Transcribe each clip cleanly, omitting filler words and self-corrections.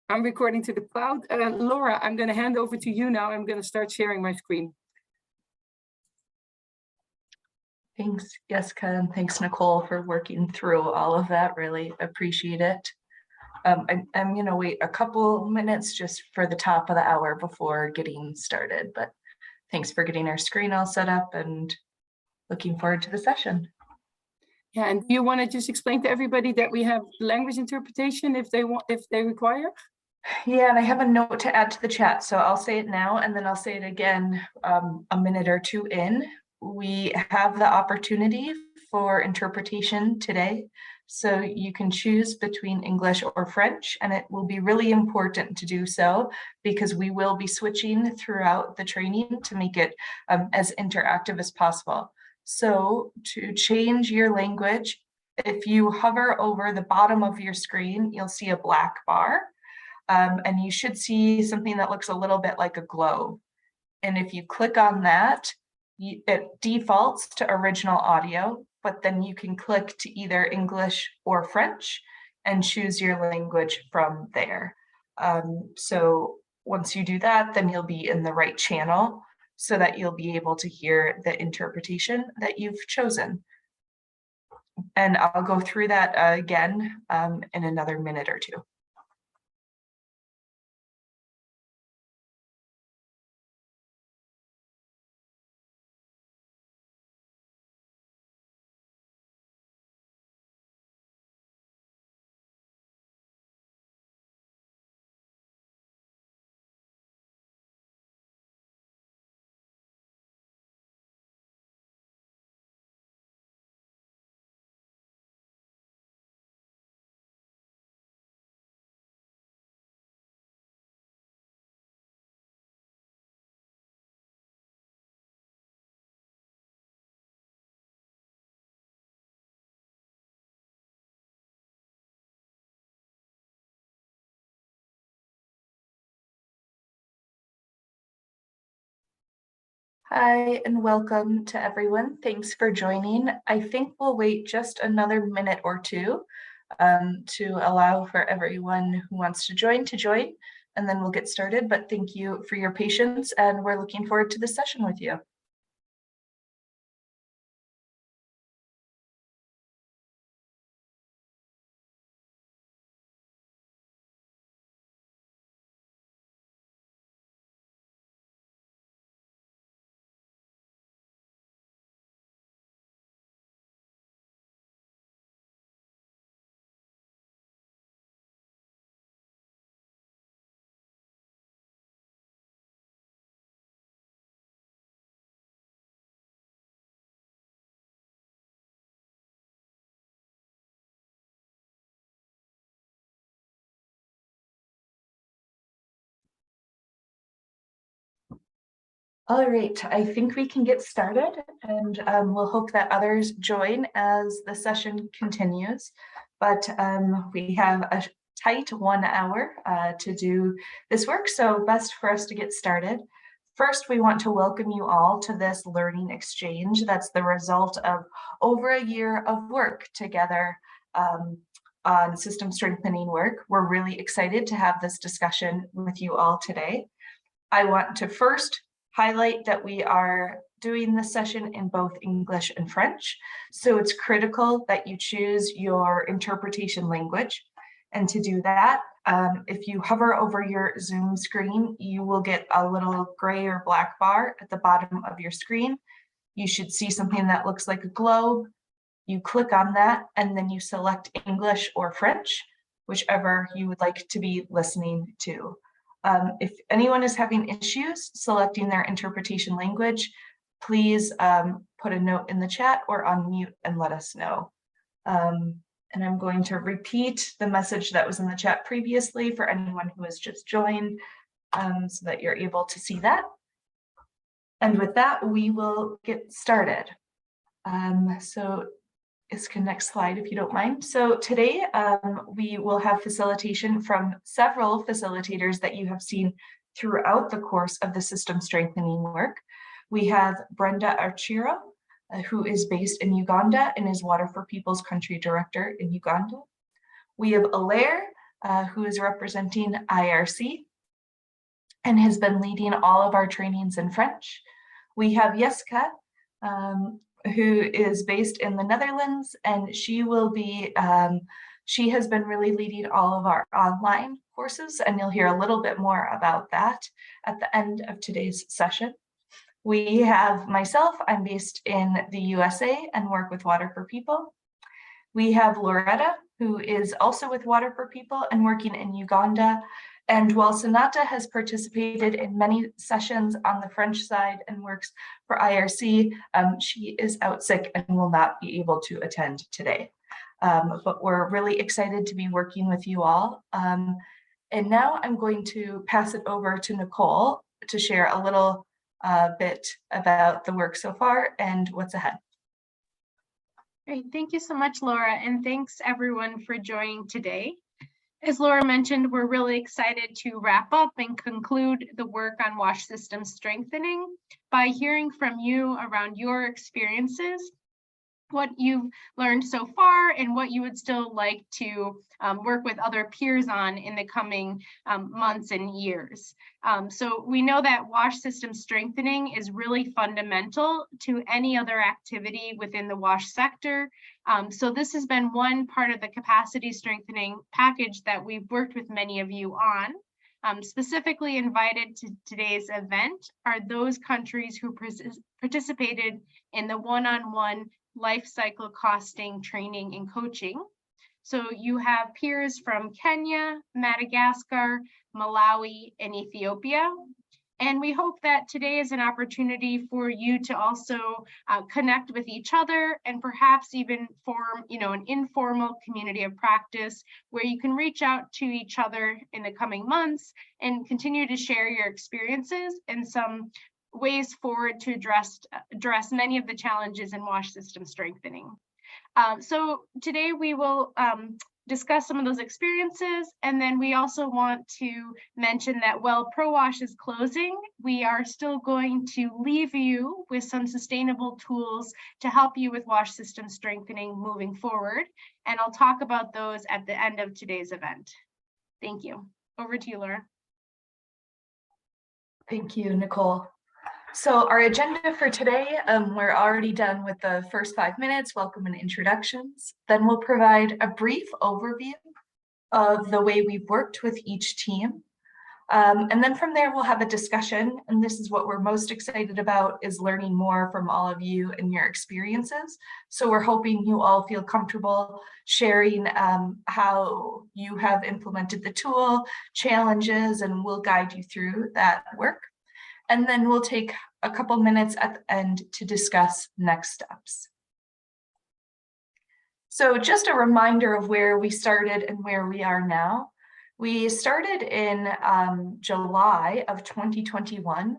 I'm recording to the cloud. Laura, I'm going to hand over to you now. I'm going to start sharing my screen. Thanks, Jessica, and thanks, Nicole, for working through all of that. Really appreciate it. I'm going to wait a couple minutes just for the top of the hour before getting started, but thanks for getting our screen all set up and looking forward to the session. Yeah, and do you want to just explain to everybody that we have language interpretation if they require? Yeah, and I have a note to add to the chat, so I'll say it now and then I'll say it again a minute or two in. We have the opportunity for interpretation today, so you can choose between English or French, and it will be really important to do so because we will be switching throughout the training to make it as interactive as possible. So to change your language, if you hover over the bottom of your screen, you'll see a black bar. And you should see something that looks a little bit like a globe. And if you click on that, it defaults to original audio, but then you can click to either English or French and choose your language from there. So once you do that, then you'll be in the right channel so that you'll be able to hear the interpretation that you've chosen. And I'll go through that again in another minute or two. Hi, and welcome to everyone. Thanks for joining. I think we'll wait just another minute or two to allow for everyone who wants to join, and then we'll get started. But thank you for your patience, and we're looking forward to the session with you. All right, I think we can get started, and we'll hope that others join as the session continues. But we have a tight 1 hour to do this work, so best for us to get started. First, we want to welcome you all to this learning exchange that's the result of over a year of work together on system strengthening work. We're really excited to have this discussion with you all today. I want to first highlight that we are doing this session in both English and French. So it's critical that you choose your interpretation language. And to do that, if you hover over your Zoom screen, you will get a little gray or black bar at the bottom of your screen. You should see something that looks like a globe. You click on that, and then you select English or French, whichever you would like to be listening to. If anyone is having issues selecting their interpretation language, please put a note in the chat or unmute and let us know. And I'm going to repeat the message that was in the chat previously for anyone who has just joined so that you're able to see that. And with that, we will get started. So next slide, if you don't mind. So today we will have facilitation from several facilitators that you have seen throughout the course of the system strengthening work. We have Brenda Archiro, who is based in Uganda and is Water for People's Country Director in Uganda. We have Alaire, who is representing IRC and has been leading all of our trainings in French. We have Jessica, who is based in the Netherlands, and she will be, she has been really leading all of our online courses, and you'll hear a little bit more about that at the end of today's session. We have myself, I'm based in the USA and work with Water for People. We have Loretta, who is also with Water for People and working in Uganda. And while Sonata has participated in many sessions on the French side and works for IRC, she is out sick and will not be able to attend today. But we're really excited to be working with you all. And now I'm going to pass it over to Nicole to share a little bit about the work so far and what's ahead. Great, thank you so much, Laura, and thanks everyone for joining today. As Laura mentioned, we're really excited to wrap up and conclude the work on WASH system strengthening by hearing from you around your experiences, what you've learned so far, and what you would still like to work with other peers on in the coming months and years. So we know that WASH system strengthening is really fundamental to any other activity within the WASH sector. So this has been one part of the capacity strengthening package that we've worked with many of you on. Specifically invited to today's event are those countries who participated in the one-on-one life cycle costing training and coaching. So you have peers from Kenya, Madagascar, Malawi, and Ethiopia. And we hope that today is an opportunity for you to also connect with each other and perhaps even form, an informal community of practice where you can reach out to each other in the coming months and continue to share your experiences and some ways forward to address many of the challenges in WASH system strengthening. So today we will discuss some of those experiences, and then we also want to mention that while ProWASH is closing, we are still going to leave you with some sustainable tools to help you with WASH system strengthening moving forward, and I'll talk about those at the end of today's event. Thank you. Over to you, Laura. Thank you, Nicole. So our agenda for today, we're already done with the first 5 minutes, welcome and introductions. Then we'll provide a brief overview of the way we've worked with each team. And then from there, we'll have a discussion. And this is what we're most excited about, is learning more from all of you and your experiences. So we're hoping you all feel comfortable sharing how you have implemented the tool, challenges, and we'll guide you through that work. And then we'll take a couple minutes at the end to discuss next steps. So just a reminder of where we started and where we are now. We started in July of 2021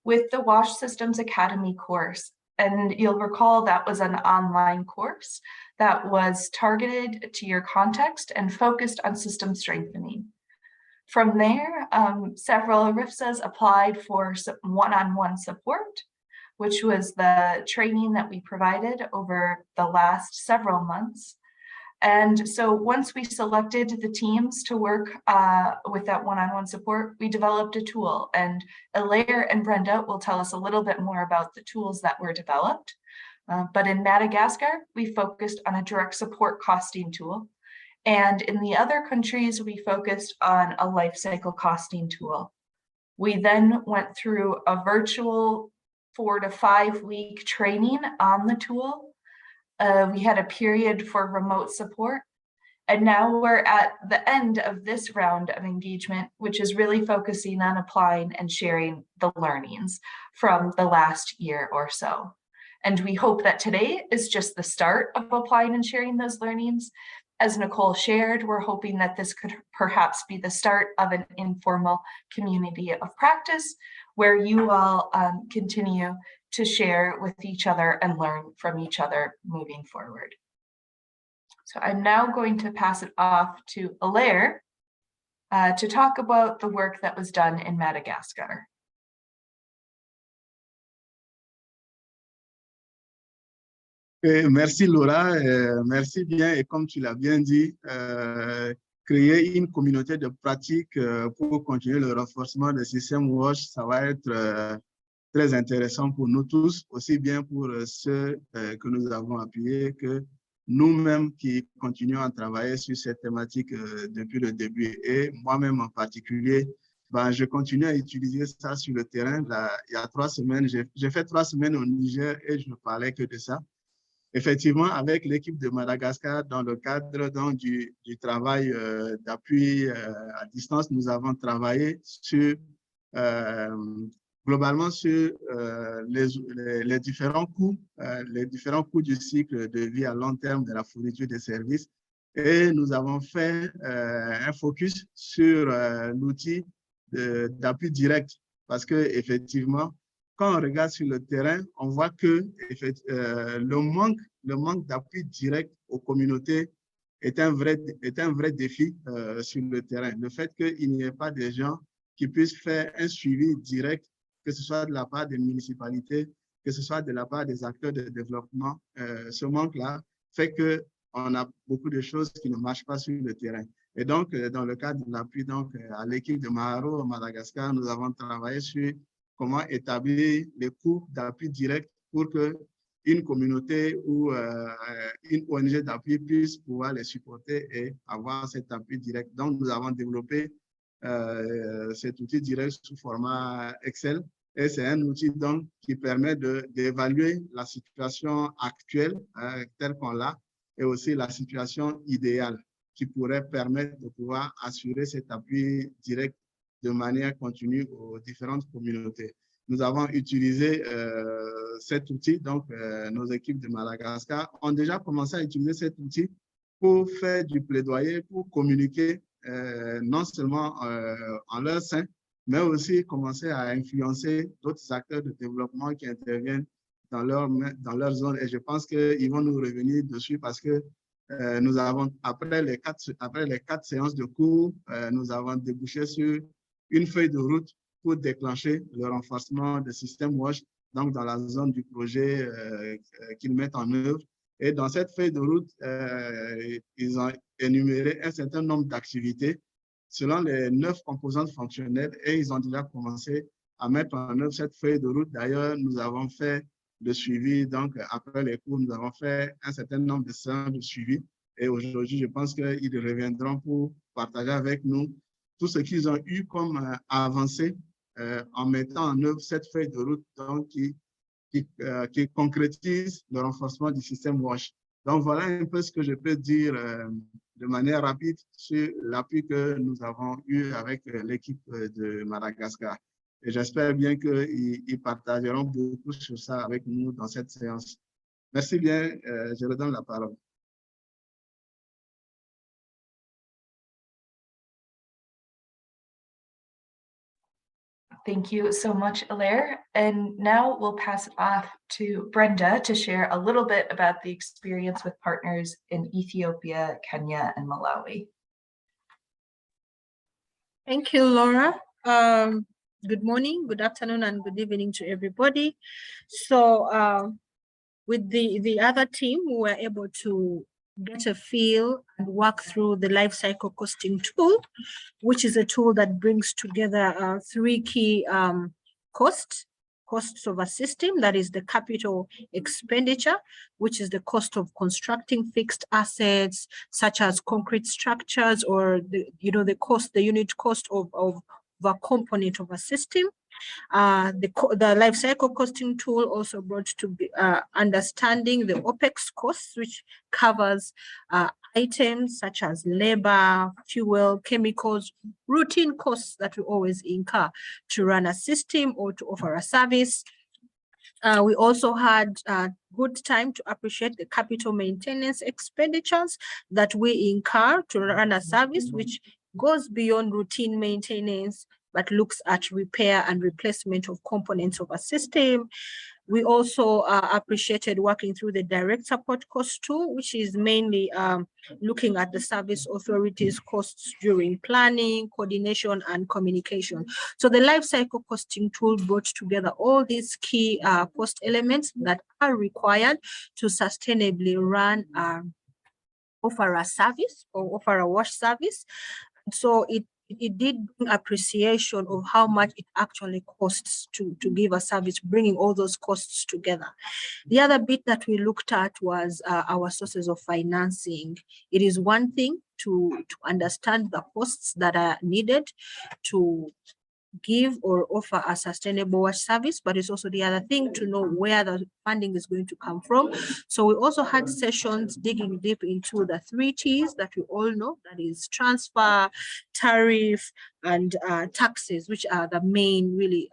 with the WASH Systems Academy course. And you'll recall that was an online course that was targeted to your context and focused on system strengthening. From there, several RIFSAs applied for one-on-one support, which was the training that we provided over the last several months. And so once we selected the teams to work with that one-on-one support, we developed a tool. And Alaire and Brenda will tell us a little bit more about the tools that were developed. But in Madagascar, we focused on a direct support costing tool. And in the other countries, we focused on a life cycle costing tool. We then went through a virtual 4 to 5 week training on the tool. We had a period for remote support. And now we're at the end of this round of engagement, which is really focusing on applying and sharing the learnings from the last year or so. And we hope that today is just the start of applying and sharing those learnings. As Nicole shared, we're hoping that this could perhaps be the start of an informal community of practice where you all continue to share with each other and learn from each other moving forward. So I'm now going to pass it off to Alaire to talk about the work that was done in Madagascar. Merci Laura, merci bien, et comme tu l'as bien dit, créer une communauté de pratique pour continuer le renforcement des systèmes WASH, ça va être très intéressant pour nous tous, aussi bien pour ceux que nous avons appuyés que nous-mêmes qui continuons à travailler sur cette thématique depuis le début. Et moi-même en particulier, ben, je continue à utiliser ça sur le terrain. Là, il y a 3 semaines, j'ai fait 3 semaines au Niger et je ne parlais que de ça. Effectivement, avec l'équipe de Madagascar, dans le cadre donc, du travail d'appui à distance, nous avons travaillé sur, globalement sur les différents coûts du cycle de vie à long terme de la fourniture des services. Et nous avons fait un focus sur l'outil d'appui direct parce qu'effectivement, quand on regarde sur le terrain, on voit que le manque d'appui direct aux communautés est un vrai défi sur le terrain. Le fait qu'il n'y ait pas de gens qui puissent faire un suivi direct, que ce soit de la part des municipalités, que ce soit de la part des acteurs de développement, ce manque-là fait qu'on a beaucoup de choses qui ne marchent pas sur le terrain. Et donc, dans le cadre de l'appui à l'équipe de Maharo au Madagascar, nous avons travaillé sur comment établir les coûts d'appui direct pour qu'une communauté ou une ONG d'appui puisse pouvoir les supporter et avoir cet appui direct. Donc, nous avons développé cet outil direct sous format Excel et c'est un outil donc qui permet d'évaluer la situation actuelle telle qu'on l'a et aussi la situation idéale qui pourrait permettre de pouvoir assurer cet appui direct de manière continue aux différentes communautés. Nous avons utilisé cet outil, donc nos équipes de Madagascar ont déjà commencé à utiliser cet outil pour faire du plaidoyer, pour communiquer non seulement en leur sein, mais aussi commencer à influencer d'autres acteurs de développement qui interviennent dans leur zone. Et je pense qu'ils vont nous revenir dessus parce que nous avons, après les 4 séances de cours, nous avons débouché sur une feuille de route pour déclencher le renforcement des systèmes WASH, donc dans la zone du projet qu'ils mettent en œuvre. Et dans cette feuille de route, ils ont énuméré un certain nombre d'activités selon les 9 composantes fonctionnelles et ils ont déjà commencé à mettre en œuvre cette feuille de route. D'ailleurs, nous avons fait le suivi, donc après les cours, nous avons fait un certain nombre de séances de suivi et aujourd'hui, je pense qu'ils reviendront pour partager avec nous tout ce qu'ils ont eu comme avancée en mettant en œuvre cette feuille de route donc, qui concrétise le renforcement du système WASH. Donc, voilà un peu ce que je peux dire de manière rapide sur l'appui que nous avons eu avec l'équipe de Madagascar. Et j'espère bien qu'ils partageront beaucoup sur ça avec nous dans cette séance. Merci bien, je redonne la parole. Thank you so much, Alaire. And now we'll pass it off to Brenda to share a little bit about the experience with partners in Ethiopia, Kenya, and Malawi. Thank you, Laura. Good morning, good afternoon, and good evening to everybody. So with the other team, we were able to get a feel and work through the life cycle costing tool, which is a tool that brings together 3 key costs of a system. That is the capital expenditure, which is the cost of constructing fixed assets such as concrete structures or the unit cost of a component of a system. The life cycle costing tool also brought to be understanding the OPEX costs, which covers items such as labor, fuel, chemicals, routine costs that we always incur to run a system or to offer a service. We also had good time to appreciate the capital maintenance expenditures that we incur to run a service, which goes beyond routine maintenance, but looks at repair and replacement of components of a system. We also appreciated working through the direct support cost tool, which is mainly looking at the service authorities' costs during planning, coordination, and communication. So the life cycle costing tool brought together all these key cost elements that are required to sustainably run offer a service or offer a wash service. So it did bring appreciation of how much it actually costs to give a service, bringing all those costs together. The other bit that we looked at was our sources of financing. It is one thing to understand the costs that are needed to give or offer a sustainable wash service, but it's also the other thing to know where the funding is going to come from. So we also had sessions digging deep into the 3 T's that we all know, that is transfer, tariff, and taxes, which are the main really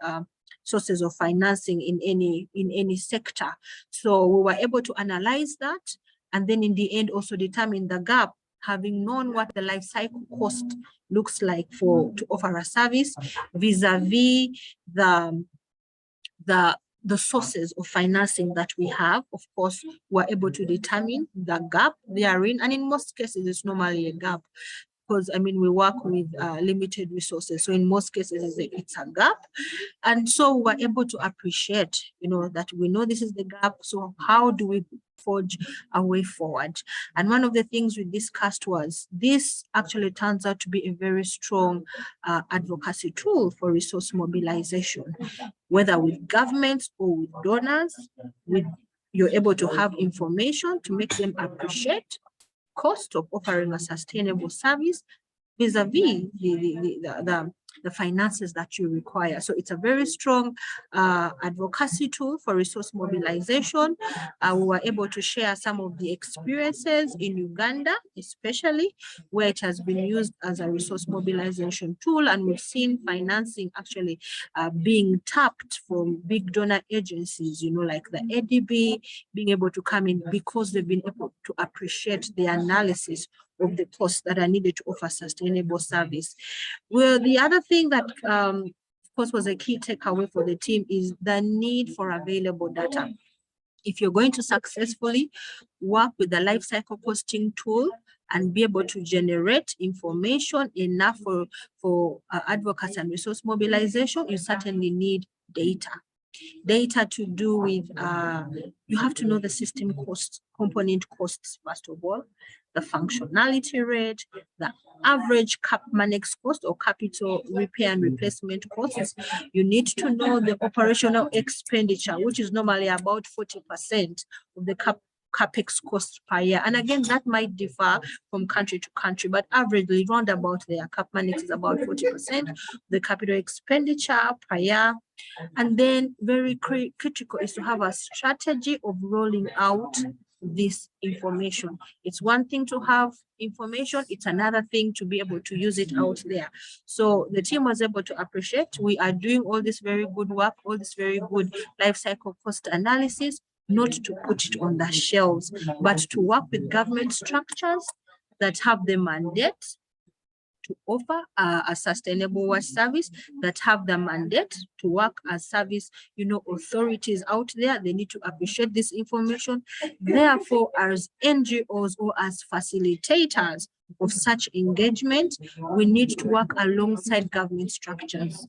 sources of financing in any sector. So we were able to analyze that, and then in the end also determine the gap, having known what the life cycle cost looks like to offer a service vis-a-vis the sources of financing that we have. Of course, we're able to determine the gap therein, and in most cases it's normally a gap, because I mean we work with limited resources, so in most cases it's a gap. And so we're able to appreciate, you know, that we know this is the gap, so how do we forge a way forward? And one of the things we discussed was this actually turns out to be a very strong advocacy tool for resource mobilization, whether with governments or with donors. You're able to have information to make them appreciate cost of offering a sustainable service vis-a-vis the finances that you require. So it's a very strong advocacy tool for resource mobilization. We were able to share some of the experiences in Uganda, especially where it has been used as a resource mobilization tool. And we've seen financing actually being tapped from big donor agencies, you know, like the ADB, being able to come in because they've been able to appreciate the analysis of the costs that are needed to offer sustainable service. Well, the other thing that, of course, was a key takeaway for the team is the need for available data. If you're going to successfully work with the life cycle costing tool and be able to generate information enough for advocacy and resource mobilization, you certainly need data. Data to do with, you have to know the system costs, component costs, first of all, the functionality rate, the average CapManex cost or capital repair and replacement costs. You need to know the operational expenditure, which is normally about 40% of the CapEx cost per year. And again, that might differ from country to country, but averagely round about there, CapManex is about 40% of the capital expenditure per year. And then very critical is to have a strategy of rolling out this information. It's one thing to have information, it's another thing to be able to use it out there. So the team was able to appreciate we are doing all this very good work, all this very good life cycle cost analysis, not to put it on the shelves, but to work with government structures that have the mandate to offer a sustainable wash service, that have the mandate to work as service, you know, authorities out there, they need to appreciate this information. Therefore, as NGOs or as facilitators of such engagement, we need to work alongside government structures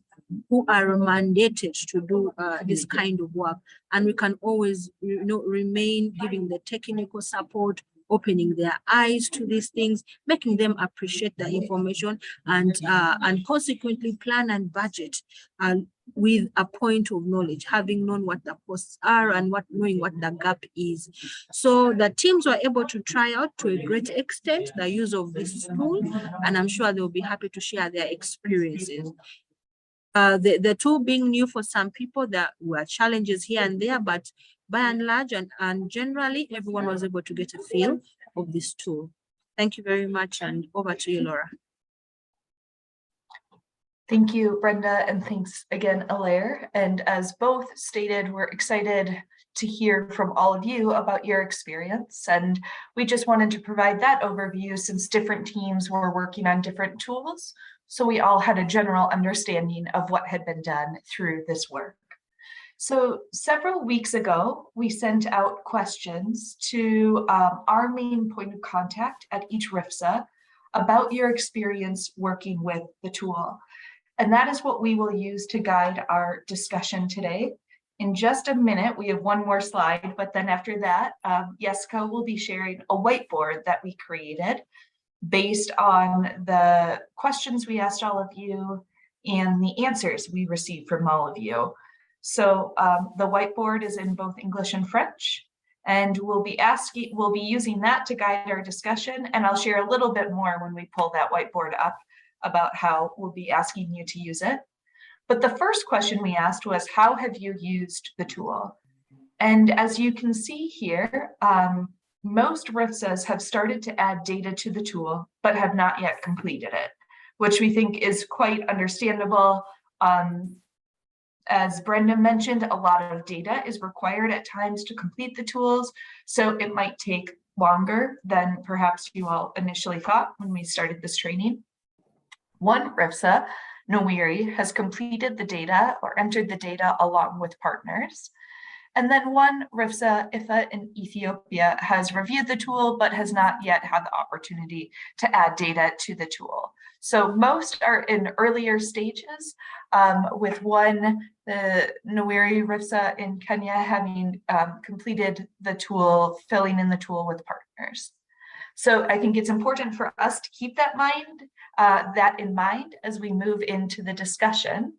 who are mandated to do this kind of work. And we can always, you know, remain giving the technical support, opening their eyes to these things, making them appreciate the information, and consequently plan and budget with a point of knowledge, having known what the costs are and knowing what the gap is. So the teams were able to try out to a great extent the use of this tool, and I'm sure they'll be happy to share their experiences. The tool being new for some people, there were challenges here and there, but by and large and generally, everyone was able to get a feel of this tool. Thank you very much, and over to you, Laura. Thank you, Brenda, and thanks again, Alaire. And as both stated, we're excited to hear from all of you about your experience. And we just wanted to provide that overview since different teams were working on different tools, so we all had a general understanding of what had been done through this work. So several weeks ago, we sent out questions to our main point of contact at each RIFSA about your experience working with the tool. And that is what we will use to guide our discussion today. In just a minute, we have one more slide, but then after that, Jessica will be sharing a whiteboard that we created based on the questions we asked all of you and the answers we received from all of you. So the whiteboard is in both English and French, and we'll be using that to guide our discussion. And I'll share a little bit more when we pull that whiteboard up about how we'll be asking you to use it. But the first question we asked was, how have you used the tool? And as you can see here, most RIFSAs have started to add data to the tool, but have not yet completed it, which we think is quite understandable. As Brenda mentioned, a lot of data is required at times to complete the tools, so it might take longer than perhaps you all initially thought when we started this training. One RIFSA, Nawiri, has completed the data or entered the data along with partners. And then one RIFSA, IFA in Ethiopia, has reviewed the tool, but has not yet had the opportunity to add data to the tool. So most are in earlier stages, with one, the Nawiri RIFSA in Kenya, having completed the tool, filling in the tool with partners. So I think it's important for us to keep that in mind as we move into the discussion.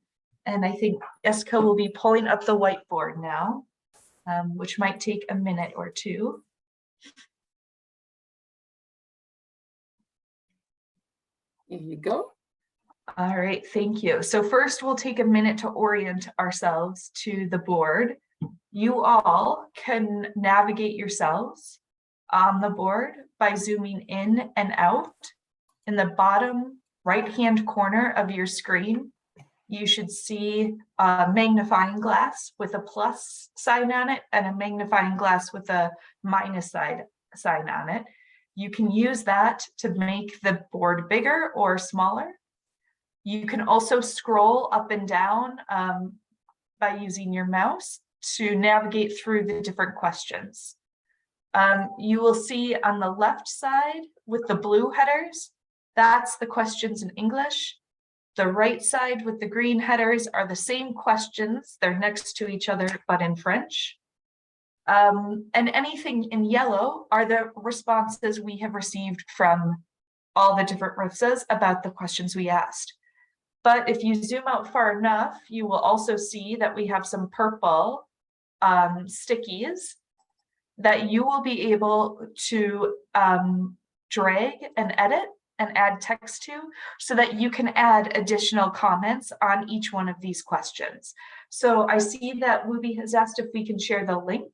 And I think Jessica will be pulling up the whiteboard now, which might take a minute or two. Here you go. All right, thank you. So first we'll take a minute to orient ourselves to the board. You all can navigate yourselves on the board by zooming in and out. In the bottom right-hand corner of your screen, you should see a magnifying glass with a plus sign on it and a magnifying glass with a minus sign on it. You can use that to make the board bigger or smaller. You can also scroll up and down by using your mouse to navigate through the different questions. You will see on the left side with the blue headers, that's the questions in English. The right side with the green headers are the same questions. They're next to each other, but in French. And anything in yellow are the responses we have received from all the different RIFSAs about the questions we asked. But if you zoom out far enough, you will also see that we have some purple stickies that you will be able to drag and edit and add text to, so that you can add additional comments on each one of these questions. So I see that Ruby has asked if we can share the link.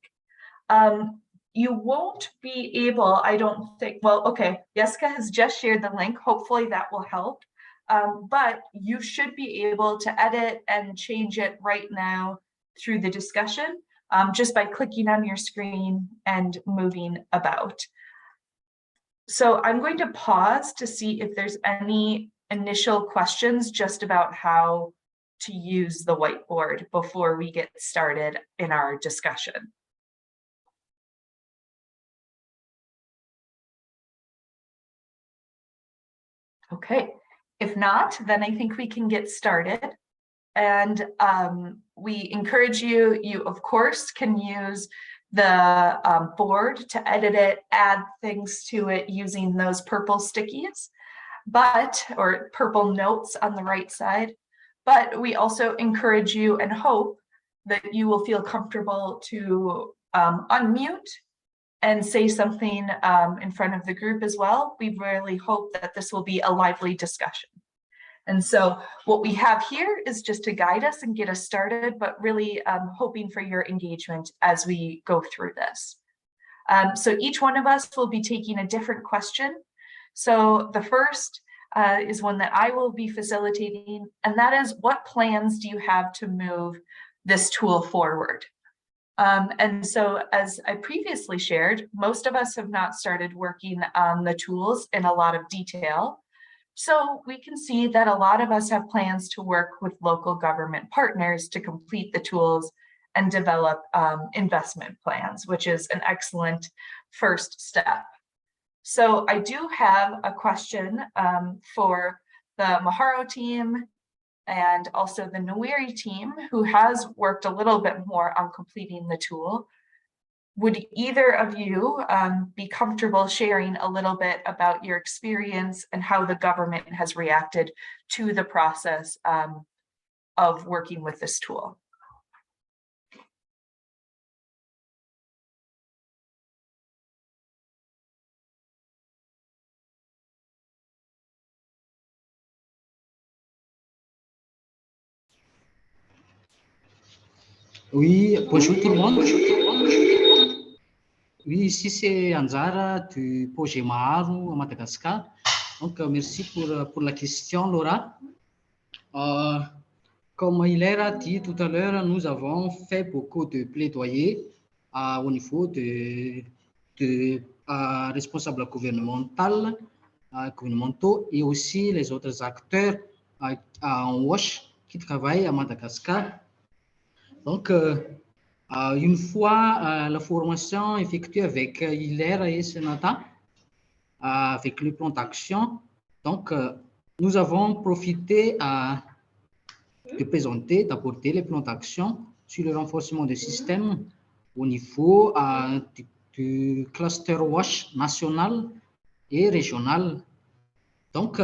You won't be able, I don't think, well, okay, Jessica has just shared the link. Hopefully that will help. But you should be able to edit and change it right now through the discussion, just by clicking on your screen and moving about. So I'm going to pause to see if there's any initial questions just about how to use the whiteboard before we get started in our discussion. Okay, if not, then I think we can get started. And we encourage you, of course can use the board to edit it, add things to it using those purple stickies, or purple notes on the right side. But we also encourage you and hope that you will feel comfortable to unmute and say something in front of the group as well. We really hope that this will be a lively discussion. And so what we have here is just to guide us and get us started, but really hoping for your engagement as we go through this. So each one of us will be taking a different question. So the first is one that I will be facilitating, and that is, what plans do you have to move this tool forward? And so as I previously shared, most of us have not started working on the tools in a lot of detail. So we can see that a lot of us have plans to work with local government partners to complete the tools and develop investment plans, which is an excellent first step. So I do have a question for the Maharo team and also the Nweri team, who has worked a little bit more on completing the tool. Would either of you be comfortable sharing a little bit about your experience and how the government has reacted to the process of working with this tool? Oui, bonjour tout le monde. Oui, ici c'est Anzara du projet Maharu à Madagascar. Donc, merci pour la question, Laura. Comme Hilaire a dit tout à l'heure, nous avons fait beaucoup de plaidoyer au niveau de responsables gouvernementaux et aussi les autres acteurs en WASH qui travaillent à Madagascar. Donc, une fois la formation effectuée avec Hilaire et Senata, avec le plan d'action, donc nous avons profité de présenter, d'apporter les plans d'action sur le renforcement du système au niveau du cluster WASH national et régional. Donc,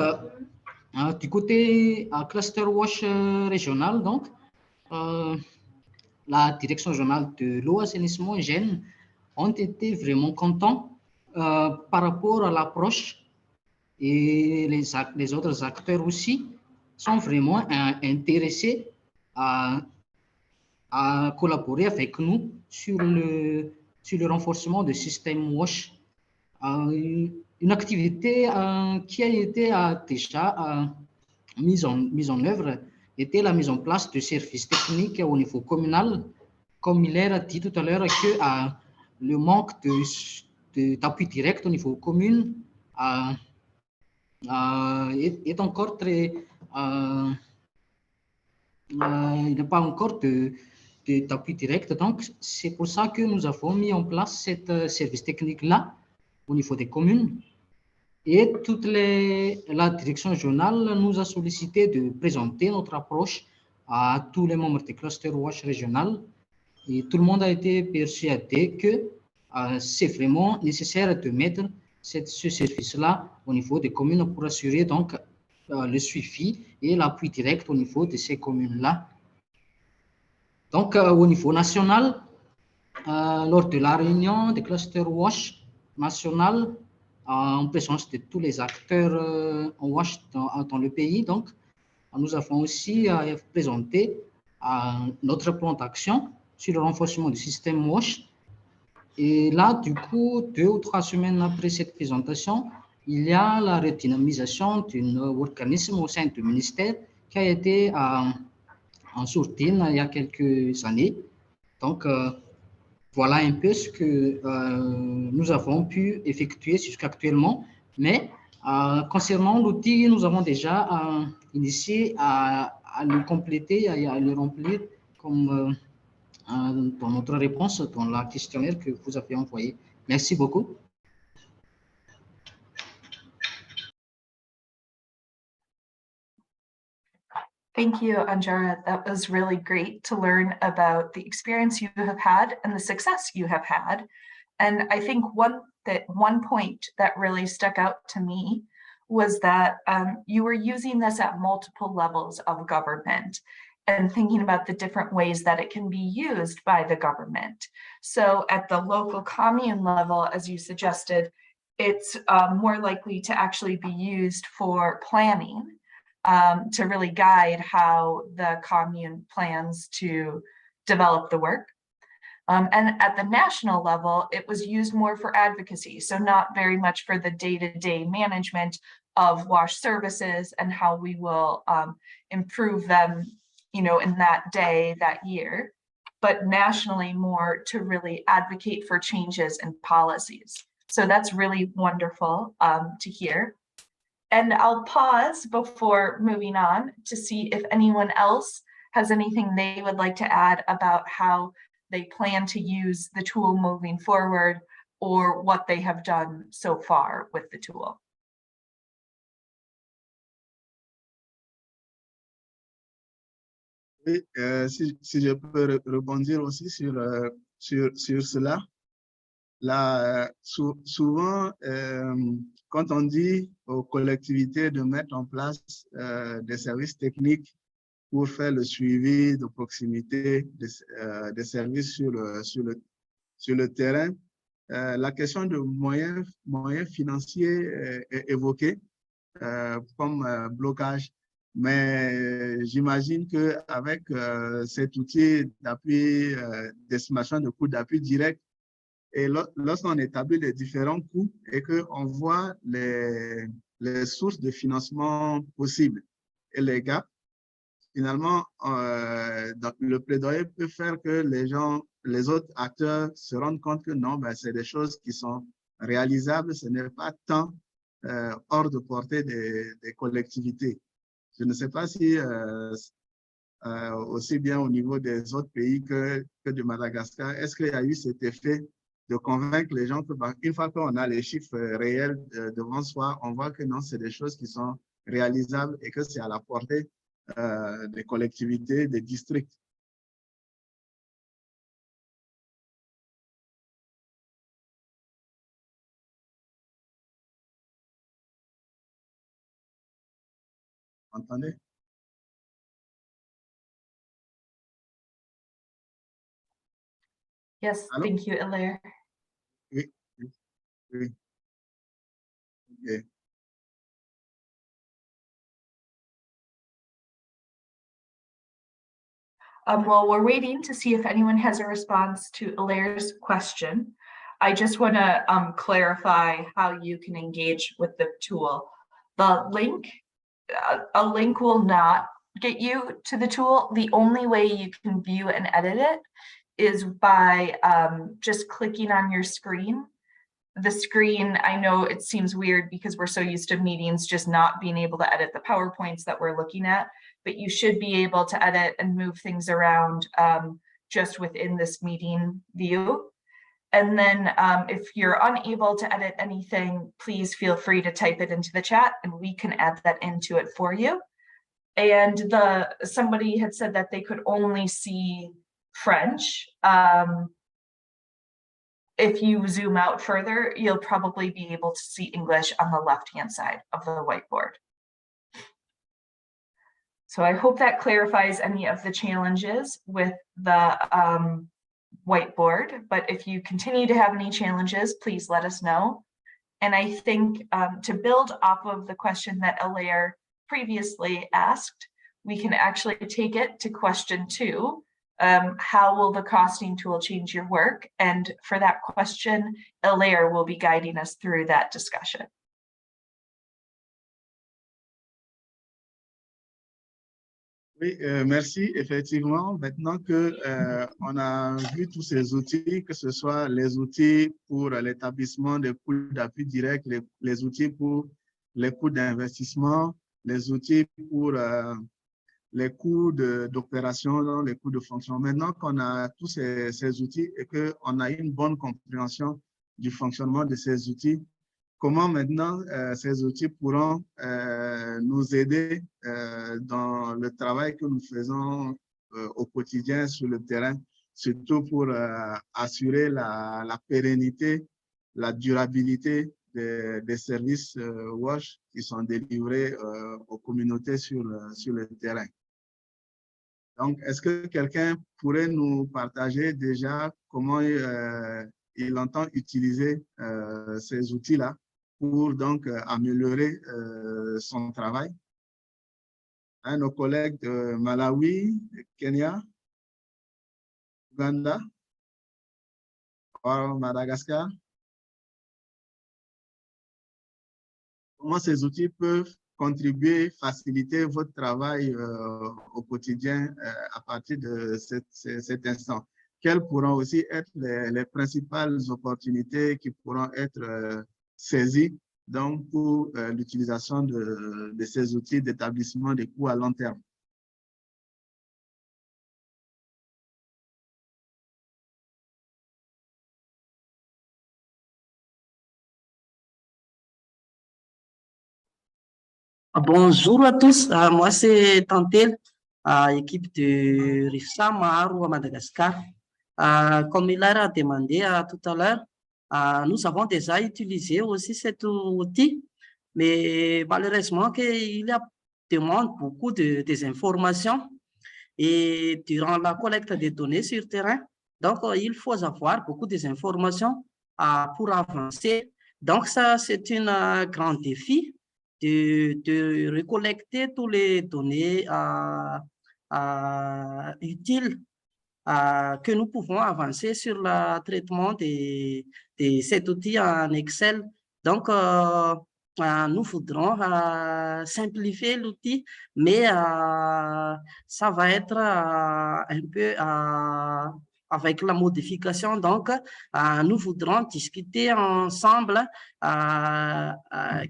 du côté cluster WASH régional, donc, la direction régionale de l'eau, assainissement et hygiène ont été vraiment contents par rapport à l'approche, et les autres acteurs aussi sont vraiment intéressés à collaborer avec nous sur le renforcement du système WASH. Une activité qui a été déjà mise en œuvre était la mise en place de services techniques au niveau communal. Comme Hilaire a dit tout à l'heure que le manque d'appui direct au niveau commune est encore très... il n'y a pas encore d'appui direct. Donc, c'est pour ça que nous avons mis en place ce service technique-là au niveau des communes. Et la direction régionale nous a sollicité de présenter notre approche à tous les membres du cluster WASH régional. Et tout le monde a été persuadé que c'est vraiment nécessaire de mettre ce service-là au niveau des communes pour assurer donc le suivi et l'appui direct au niveau de ces communes-là. Donc, au niveau national, lors de la réunion du cluster WASH national, en présence de tous les acteurs en WASH dans le pays, donc, nous avons aussi présenté notre plan d'action sur le renforcement du système WASH. Et là, du coup, 2 ou 3 semaines après cette présentation, il y a la redynamisation d'un organisme au sein du ministère qui a été en sourdine il y a quelques années. Donc, voilà un peu ce que nous avons pu effectuer jusqu'actuellement. Mais concernant l'outil, nous avons déjà initié à le compléter, à le remplir comme dans notre réponse dans la questionnaire que vous avez envoyé. Merci beaucoup. Thank you, Anjara. That was really great to learn about the experience you have had and the success you have had. And I think one point that really stuck out to me was that you were using this at multiple levels of government and thinking about the different ways that it can be used by the government. So at the local commune level, as you suggested, it's more likely to actually be used for planning, to really guide how the commune plans to develop the work. And at the national level, it was used more for advocacy, so not very much for the day-to-day management of WASH services and how we will improve them, you know, in that day, that year, but nationally more to really advocate for changes and policies. So that's really wonderful to hear. And I'll pause before moving on to see if anyone else has anything they would like to add about how they plan to use the tool moving forward or what they have done so far with the tool. Oui, si je peux rebondir aussi sur cela. Là, souvent, quand on dit aux collectivités de mettre en place des services techniques pour faire le suivi de proximité des services sur le terrain, la question de moyens financiers est évoquée comme blocage. Mais j'imagine qu'avec cet outil d'appui, d'estimation de coûts d'appui direct, et lorsqu'on établit les différents coûts et qu'on voit les sources de financement possibles et les gaps, finalement, le plaidoyer peut faire que les autres acteurs se rendent compte que non, ben, c'est des choses qui sont réalisables, ce n'est pas tant hors de portée des collectivités. Je ne sais pas si aussi bien au niveau des autres pays que de Madagascar, est-ce qu'il y a eu cet effet de convaincre les gens que, bah, une fois qu'on a les chiffres réels devant soi, on voit que non, c'est des choses qui sont réalisables et que c'est à la portée des collectivités, des districts. Entendez? Yes, Allô? thank you, Hilaire. Oui, oui, oui. Okay. While we're waiting to see if anyone has a response to Hilaire's question, I just want to clarify how you can engage with the tool. The link, a link will not get you to the tool. The only way you can view and edit it is by just clicking on your screen. The screen, I know it seems weird because we're so used to meetings just not being able to edit the PowerPoints that we're looking at, but you should be able to edit and move things around just within this meeting view. And then if you're unable to edit anything, please feel free to type it into the chat and we can add that into it for you. And somebody had said that they could only see French. If you zoom out further, you'll probably be able to see English on the left-hand side of the whiteboard. So I hope that clarifies any of the challenges with the whiteboard, but if you continue to have any challenges, please let us know. And I think to build off of the question that Hilaire previously asked, we can actually take it to question 2. How will the costing tool change your work? And for that question, Hilaire will be guiding us through that discussion. Oui, merci. Effectivement, maintenant que on a vu tous ces outils, que ce soit les outils pour l'établissement des coûts d'appui direct, les outils pour les coûts d'investissement, les outils pour les coûts d'opération, les coûts de fonction. Maintenant qu'on a tous ces outils et qu'on a une bonne compréhension du fonctionnement de ces outils, comment maintenant ces outils pourront nous aider dans le travail que nous faisons au quotidien sur le terrain, surtout pour assurer la pérennité, la durabilité des services WASH qui sont délivrés aux communautés sur le terrain. Donc, est-ce que quelqu'un pourrait nous partager déjà comment il entend utiliser ces outils-là pour donc améliorer son travail? Hein, nos collègues de Malawi, Kenya, Ouganda, ou Madagascar. Comment ces outils peuvent contribuer, faciliter votre travail au quotidien à partir de cet instant? Quelles pourront aussi être les principales opportunités qui pourront être saisies donc, pour l'utilisation de ces outils d'établissement des coûts à long terme? Bonjour à tous, moi c'est Tantel. équipe de Rifsa Maharu à Madagascar. Comme il a demandé tout à l'heure, nous avons déjà utilisé aussi cet outil, mais malheureusement, il demande beaucoup des informations et durant la collecte des données sur terrain. Donc, il faut avoir beaucoup d'informations pour avancer. Donc, ça, c'est un grand défi de recollecter toutes les données utiles que nous pouvons avancer sur le traitement de cet outil en Excel. Donc, nous voudrons simplifier l'outil, mais ça va être un peu avec la modification. Donc, nous voudrons discuter ensemble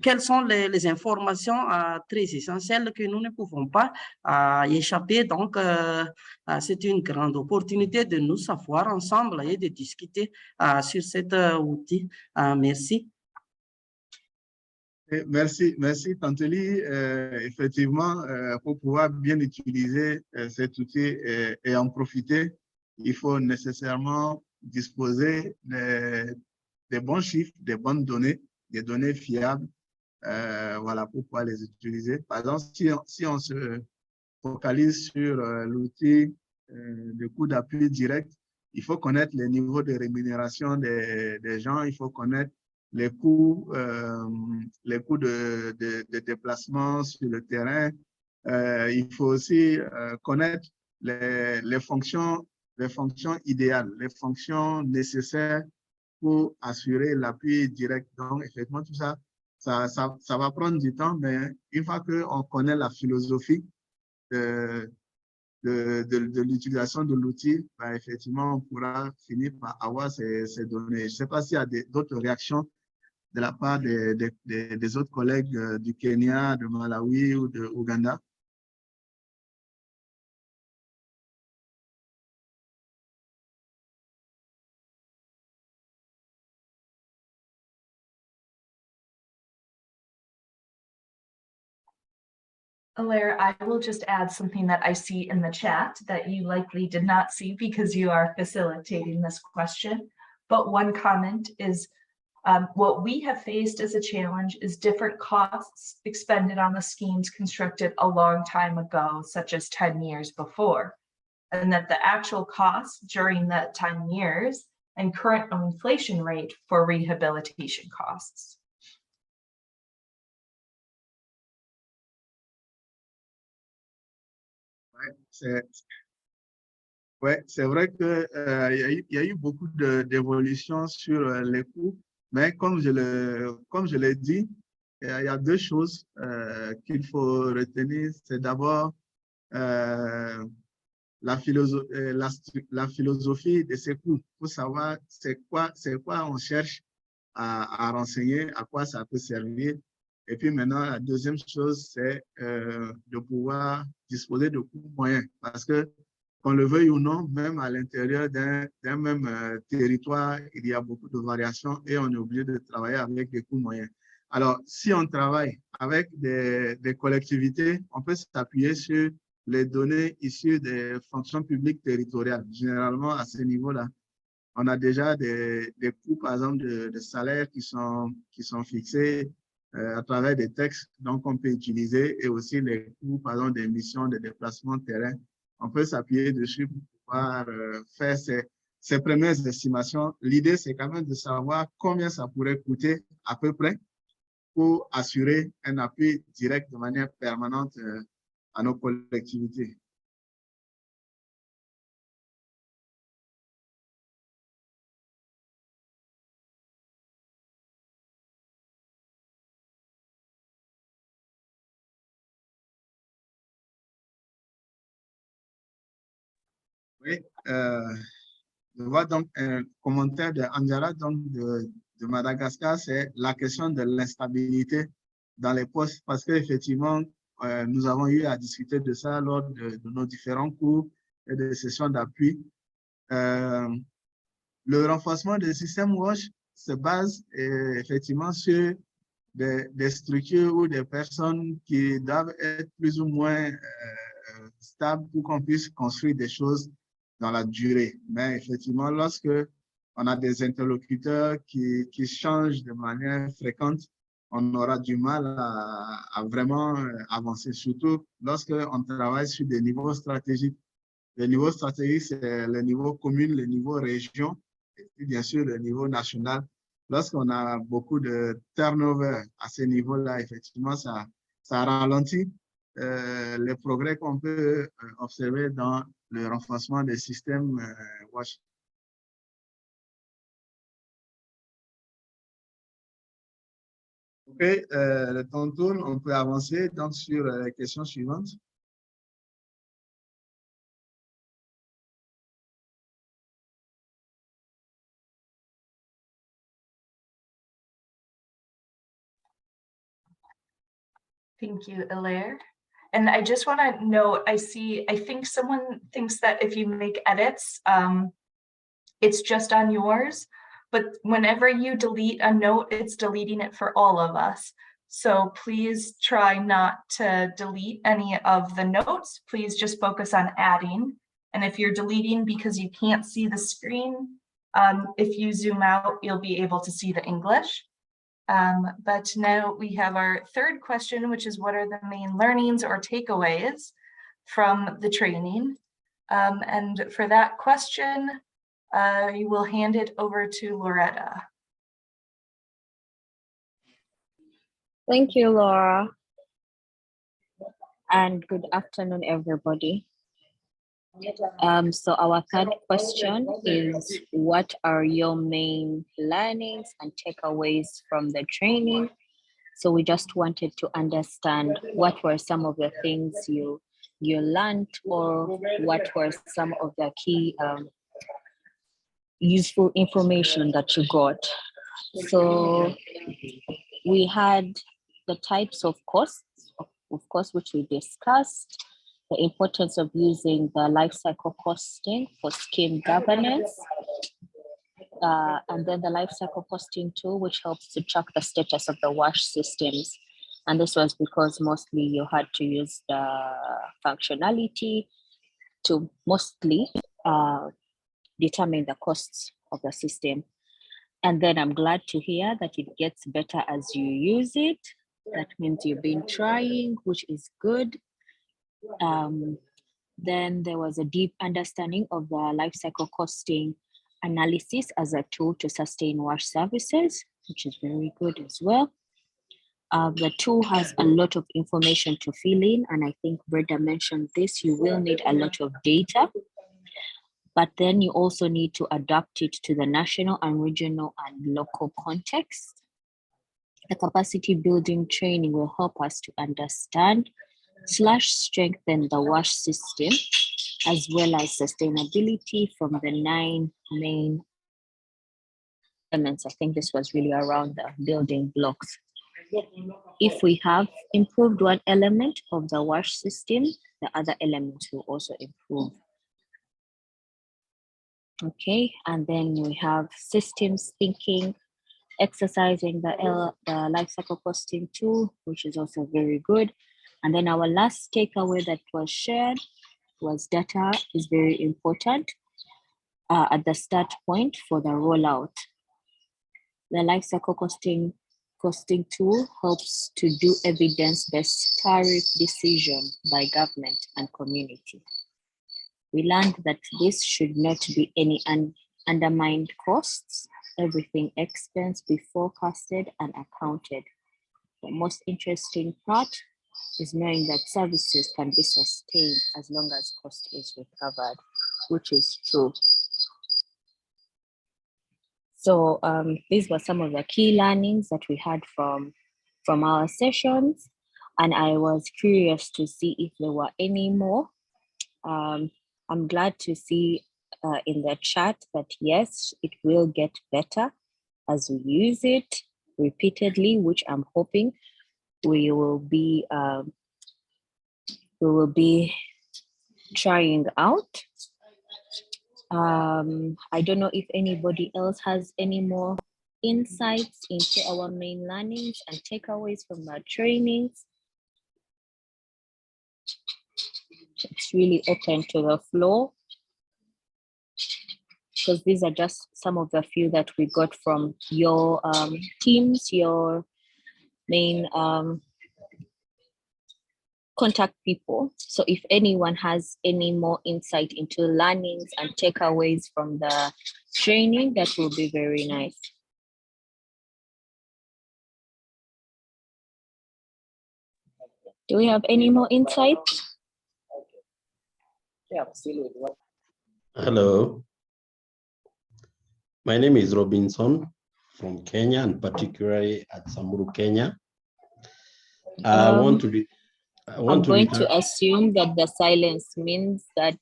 quelles sont les informations très essentielles que nous ne pouvons pas y échapper. Donc, c'est une grande opportunité de nous savoir ensemble et de discuter sur cet outil. Merci. Merci Tanteli. Effectivement, pour pouvoir bien utiliser cet outil et en profiter, il faut nécessairement disposer des bons chiffres, des bonnes données, des données fiables, voilà, pour pouvoir les utiliser. Par exemple, si on se focalise sur l'outil de coût d'appui direct, il faut connaître les niveaux de rémunération des gens, il faut connaître les coûts de déplacement sur le terrain. Il faut aussi connaître les fonctions idéales, les fonctions nécessaires pour assurer l'appui direct. Donc, effectivement, tout ça, ça va prendre du temps, mais une fois qu'on connaît la philosophie de l'utilisation de l'outil, ben, effectivement, on pourra finir par avoir ces données. Je ne sais pas s'il y a d'autres réactions de la part des autres collègues du Kenya, de Malawi ou de Ouganda. Alaire, I will just add something that I see in the chat that you likely did not see because you are facilitating this question. But one comment is what we have faced as a challenge is different costs expended on the schemes constructed a long time ago, such as 10 years before, and that the actual costs during that 10 years and current inflation rate for rehabilitation costs. Ouais, c'est vrai qu'il y a eu beaucoup d'évolutions sur les coûts, mais comme je l'ai dit, il y a deux choses qu'il faut retenir. C'est d'abord la philosophie de ces coûts, pour savoir c'est quoi on cherche à renseigner, à quoi ça peut servir. Et puis maintenant, la deuxième chose, c'est de pouvoir disposer de coûts moyens. Parce que, qu'on le veuille ou non, même à l'intérieur d'un même territoire, il y a beaucoup de variations et on est obligé de travailler avec des coûts moyens. Alors, si on travaille avec des collectivités, on peut s'appuyer sur les données issues des fonctions publiques territoriales. Généralement, à ce niveau-là, on a déjà des coûts, par exemple, de salaires qui sont fixés à travers des textes, donc on peut utiliser, et aussi les coûts, par exemple, des missions de déplacement de terrain. On peut s'appuyer dessus pour pouvoir faire ces premières estimations. L'idée, c'est quand même de savoir combien ça pourrait coûter à peu près pour assurer un appui direct de manière permanente à nos collectivités. Oui, je vois donc un commentaire de Anjara de Madagascar, c'est la question de l'instabilité dans les postes, parce qu'effectivement, nous avons eu à discuter de ça lors de nos différents cours et des sessions d'appui. Le renforcement des systèmes WASH se base effectivement sur des structures ou des personnes qui doivent être plus ou moins stable pour qu'on puisse construire des choses dans la durée. Mais effectivement, lorsque on a des interlocuteurs qui changent de manière fréquente, on aura du mal à vraiment avancer, surtout lorsqu'on travaille sur des niveaux stratégiques. Le niveau stratégique, c'est le niveau commun, le niveau région, et puis bien sûr le niveau national. Lorsqu'on a beaucoup de turnover à ce niveau-là, effectivement, ça ralentit les progrès qu'on peut observer dans le renforcement des systèmes WASH. Ok, le temps tourne, on peut avancer donc sur les questions suivantes. Thank you, Hilaire. And I just want to note, I think someone thinks that if you make edits, it's just on yours, but whenever you delete a note, it's deleting it for all of us. So please try not to delete any of the notes. Please just focus on adding. And if you're deleting because you can't see the screen, if you zoom out, you'll be able to see the English. But now we have our third question, which is what are the main learnings or takeaways from the training? And for that question, you will hand it over to Loretta. Thank you, Laura. And good afternoon, everybody. So our third question is, what are your main learnings and takeaways from the training? So we just wanted to understand what were some of the things you learned, or what were some of the key useful information that you got. So we had the types of costs, of course, which we discussed, the importance of using the life cycle costing for scheme governance, and then the life cycle costing tool, which helps to track the status of the WASH systems. And this was because mostly you had to use the functionality to mostly determine the costs of the system. And then I'm glad to hear that it gets better as you use it. That means you've been trying, which is good. Then there was a deep understanding of the life cycle costing analysis as a tool to sustain WASH services, which is very good as well. The tool has a lot of information to fill in, and I think Brenda mentioned this, you will need a lot of data, but then you also need to adapt it to the national and regional and local context. The capacity building training will help us to understand / strengthen the WASH system, as well as sustainability from the 9 main elements. I think this was really around the building blocks. If we have improved one element of the WASH system, the other elements will also improve. Okay, and then we have systems thinking, exercising the life cycle costing tool, which is also very good. And then our last takeaway that was shared was data is very important at the start point for the rollout. The life cycle costing tool helps to do evidence-based tariff decision by government and community. We learned that this should not be any undermined costs. Everything expense be forecasted and accounted. The most interesting part is knowing that services can be sustained as long as cost is recovered, which is true. So these were some of the key learnings that we had from our sessions, and I was curious to see if there were any more. I'm glad to see in the chat that yes, it will get better as we use it repeatedly, which I'm hoping we will be trying out. I don't know if anybody else has any more insights into our main learnings and takeaways from our trainings. it's really open to the floor, because these are just some of the few that we got from your teams, your main contact people. So if anyone has any more insight into learnings and takeaways from the training, that will be very nice. Do we have any more insights? Hello, my name is Robinson from Kenya, and particularly at Samburu, Kenya. I'm going to assume that the silence means that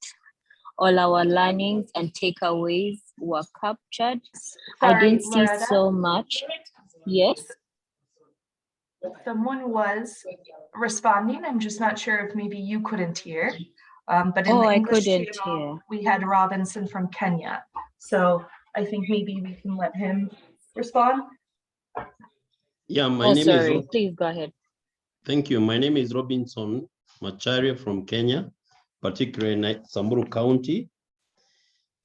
all our learnings and takeaways were captured. I Sorry, didn't see Loretta. so much. Yes. Someone was responding. I'm just not sure if maybe you couldn't hear. But in Oh, the I English couldn't channel, hear. we had Robinson from Kenya. So I think maybe we can let him respond. Yeah, my Oh, name sorry. is. Please go ahead. Thank you. My name is Robinson Macharia from Kenya, particularly in Samburu County.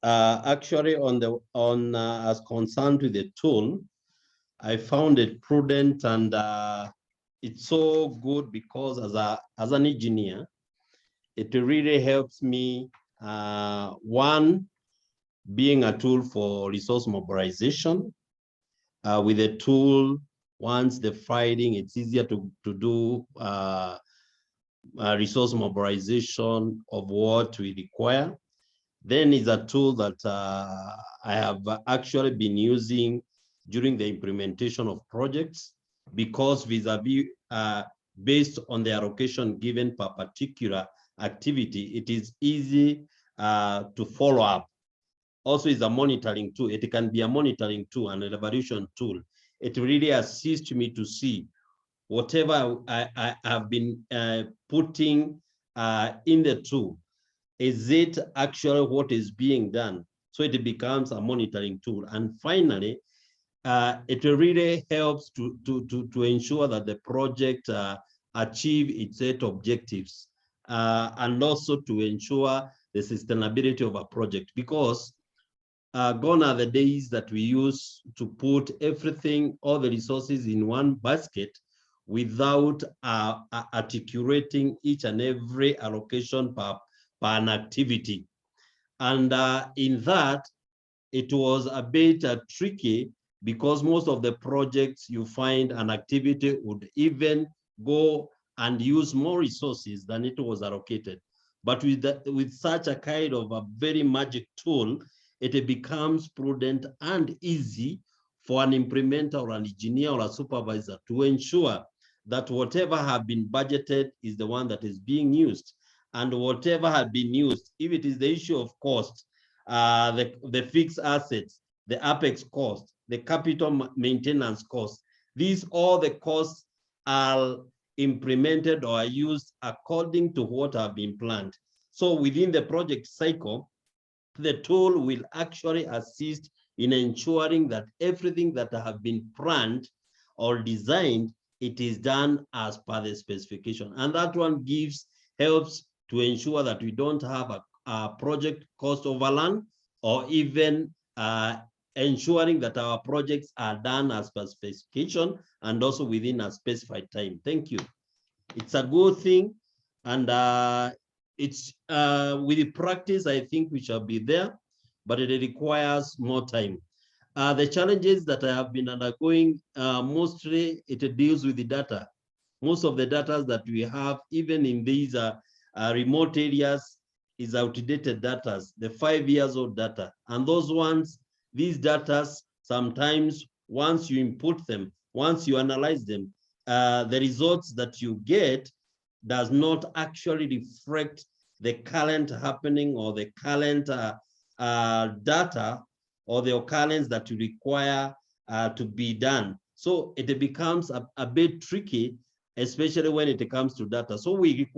Actually, as concerned with the tool, I found it prudent, and it's so good because as an engineer, it really helps me. One, being a tool for resource mobilization. With a tool, once the finding, it's easier to do resource mobilization of what we require. Then is a tool that I have actually been using during the implementation of projects, because vis-a-vis based on the allocation given per particular activity, it is easy to follow up. Also is a monitoring tool. It can be a monitoring tool and an evaluation tool. It really assists me to see whatever I have been putting in the tool. Is it actually what is being done? So it becomes a monitoring tool. And finally, it really helps to ensure that the project achieve its set objectives, and also to ensure the sustainability of a project, because gone are the days that we use to put everything, all the resources in one basket without articulating each and every allocation per an activity. And in that, it was a bit tricky, because most of the projects you find an activity would even go and use more resources than it was allocated. But with such a kind of a very magic tool, it becomes prudent and easy for an implementer or an engineer or a supervisor to ensure that whatever have been budgeted is the one that is being used. And whatever had been used, if it is the issue of cost, the fixed assets, the apex cost, the capital maintenance cost, these all the costs are implemented or are used according to what have been planned. So within the project cycle, the tool will actually assist in ensuring that everything that have been planned or designed, it is done as per the specification. And that one helps to ensure that we don't have a project cost overrun, or even ensuring that our projects are done as per specification and also within a specified time. Thank you. It's a good thing, and it's with the practice, I think we shall be there, but it requires more time. The challenges that I have been undergoing, mostly it deals with the data. Most of the data that we have, even in these remote areas, is outdated data, the 5 years old data. And those ones, these data, sometimes once you input them, once you analyze them, the results that you get does not actually reflect the current happening or the current data or the occurrence that you require to be done. So it becomes a bit tricky, especially when it comes to data. So we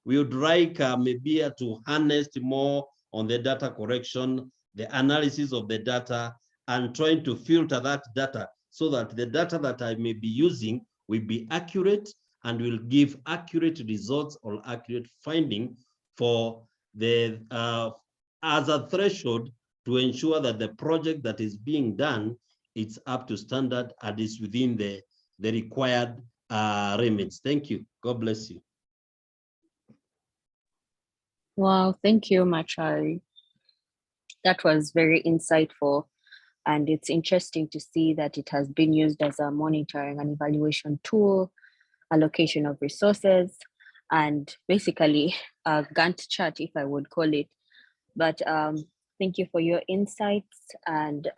would like maybe to harness more on the data correction, the analysis of the data, and trying to filter that data so that the data that I may be using will be accurate and will give accurate results or accurate finding for the as a threshold to ensure that the project that is being done, it's up to standard and is within the required remits. Thank you. God bless you. Wow, thank you, Machari. That was very insightful. And it's interesting to see that it has been used as a monitoring and evaluation tool, allocation of resources, and basically a Gantt chart, if I would call it. But thank you for your insights. And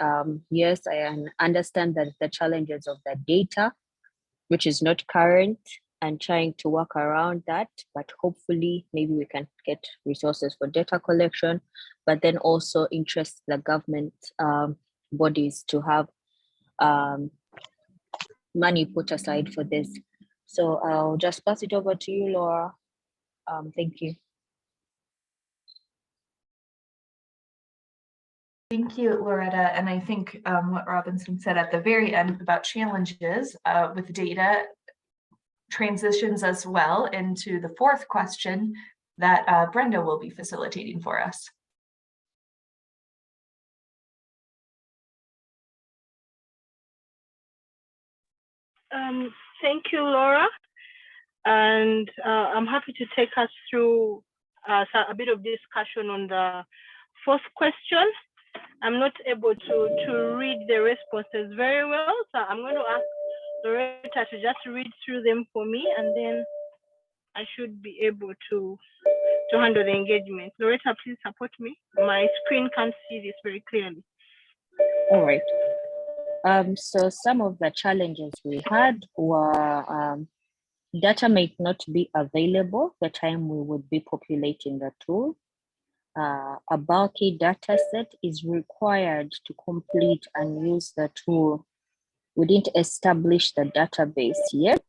yes, I understand that the challenges of the data, which is not current, and trying to work around that, but hopefully maybe we can get resources for data collection, but then also interest the government bodies to have money put aside for this. So I'll just pass it over to you, Laura. Thank you. Thank you, Loretta. And I think what Robinson said at the very end about challenges with data transitions as well into the fourth question that Brenda will be facilitating for us. Thank you, Laura. And I'm happy to take us through a bit of discussion on the fourth question. I'm not able to read the responses very well, so I'm going to ask Loretta to just read through them for me, and then I should be able to handle the engagement. Loretta, please support me. My screen can't see this very clearly. All right. So some of the challenges we had were data might not be available the time we would be populating the tool. A bulky data set is required to complete and use the tool. We didn't establish the database yet,